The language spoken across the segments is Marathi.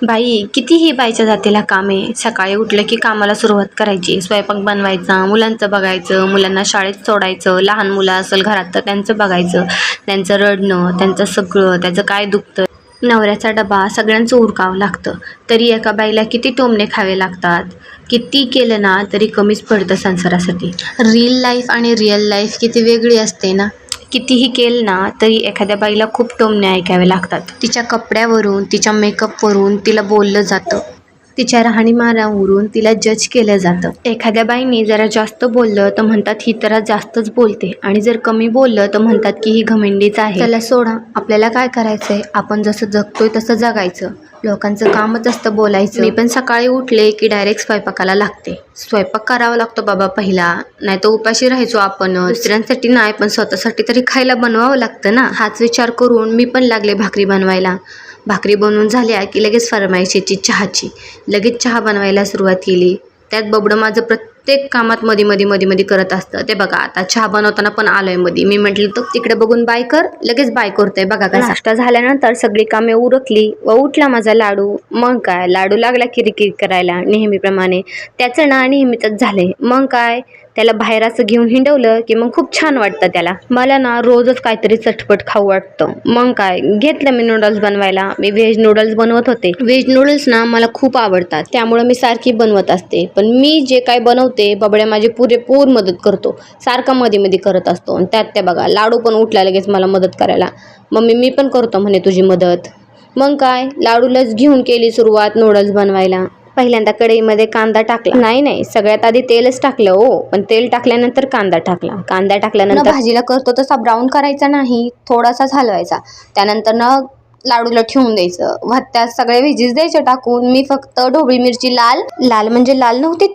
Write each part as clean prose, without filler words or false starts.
बाई कितीही बाईच्या जातीला कामे. सकाळी उठलं की कामाला सुरुवात करायची. स्वयंपाक बनवायचा, मुलांचं बघायचं, मुलांना शाळेत सोडायचं, लहान मुलं असेल घरात तर त्यांचं बघायचं, त्यांचं रडणं, त्यांचं सगळं, त्याचं काय दुखतं, नवऱ्याचा डबा, सगळ्यांचं उरकावं लागतं. तरी एका बाईला किती टोमणे खावे लागतात. किती केलं ना तरी कमीच पडतं संसारासाठी. रील लाईफ आणि रिअल लाईफ किती वेगळी असते ना. कितीही केलं ना तरी एखाद्या बाईला खूप टोमणे ऐकावे लागतात. तिच्या कपड्यावरून, तिच्या मेकअपवरून तिला बोललं जातं. तिच्या राहणीमानावरून तिला जज केलं जातं. एखाद्या बाईने जरा जास्त बोललं तर म्हणतात ही तर जास्तच बोलते, आणि जर कमी बोललं तर म्हणतात की ही घमेंडीच आहे. त्याला सोडा, आपल्याला काय करायचंय, आपण जसं जगतोय तसं जगायचं. लोकांचं कामच असतं बोलायचं. मी पण सकाळी उठले की डायरेक्ट स्वयंपाकाला लागते. स्वयंपाक करावा लागतो बाबा पहिला, नाही तर उपाशी राहायचो आपण. दुसऱ्यांसाठी नाही पण स्वतःसाठी तरी खायला बनवावं लागतं ना. हाच विचार करून मी पण लागले भाकरी बनवायला. भाकरी बनवून झाल्या की लगेच फरमाईश यायची चहाची. लगेच चहा बनवायला सुरुवात केली. त्यात बबडं माझं प्रत्येक कामात मध्ये करत असतं. ते बघा आता चहा बनवताना पण आलोय मध्ये. मी म्हटलं तर तिकडे बघून बाय कर, लगेच बाय करतोय बघा का. नाश्ता झाल्यानंतर सगळी कामे उरकली व उठला माझा लाडू. मग काय, लाडू लागला किरकिर करायला नेहमीप्रमाणे. त्याचं ना नेहमीच झालंय. मग काय, त्याला बाहेर असं घेऊन हिंडवलं की मग खूप छान वाटतं त्याला. मला ना रोजच काहीतरी चटपट खाऊ वाटतं. मग काय, घेतलं मी नूडल्स बनवायला. मी व्हेज नूडल्स बनवत होते. व्हेज नूडल्स ना मला खूप आवडतात, त्यामुळे मी सारखी बनवत असते. पण मी जे काय बनवते बबड्या माझी पुरेपूर मदत करतो. सारखा मध्ये करत असतो. आणि त्यात त्या बघा लाडू पण उठला लगेच मला मदत करायला. मम्मी मी पण करतो म्हणे तुझी मदत. मग काय, लाडूलाच घेऊन केली सुरुवात नूडल्स बनवायला. पहिल्यांदा कढईमध्ये कांदा टाकला. नाही, सगळ्यात आधी तेलच टाकलं हो. पण तेल टाकल्यानंतर कांदा टाकला. कांदा टाकल्यानंतर भाजीला करतो तसा ब्राऊन करायचा नाही, थोडासाच हलवायचा. त्यानंतर ना लाडूला ठेवून द्यायचं. त्यात सगळे व्हेजीस द्यायचे टाकून. मी फक्त ढोबळी मिरची लाल म्हणजे लाल नव्हती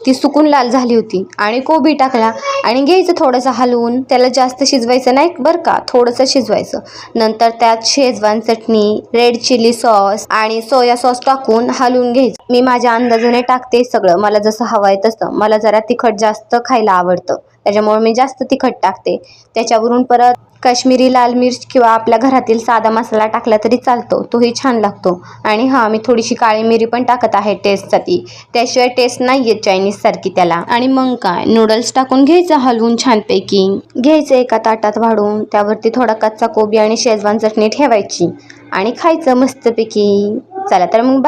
ती सुकून लाल झाली होती. आणि कोबी टाकला आणि घ्यायचं थोडंसं हलवून. त्याला जास्त शिजवायचं नाही बरं का, थोडंसं शिजवायचं. नंतर त्यात शेजवान चटणी, रेड चिली सॉस आणि सोया सॉस टाकून हलवून घ्यायचं. मी माझ्या अंदाजाने टाकते सगळं, मला जसं हवं आहे तसं. मला जरा तिखट जास्त खायला आवडतं, त्याच्यामुळे मी जास्त तिखट टाकते. त्याच्यावरून परत काश्मीरी लाल मिर्च किंवा आपल्या घरातील साधा मसाला टाकला तरी चालतो, तोही छान लागतो. आणि हां, मी थोडीशी काळी मिरी पण टाकत आहे टेस्टसाठी. त्याशिवाय टेस्ट नाही येत चायनीज सारखी त्याला. आणि मग काय, नूडल्स टाकून घ्यायचं हलवून छानपैकी. घ्यायचं एका ताटात वाढून, त्यावरती थोडा कच्चा कोबी आणि शेजवान चटणी ठेवायची आणि खायचं मस्तपैकी. चला तर मग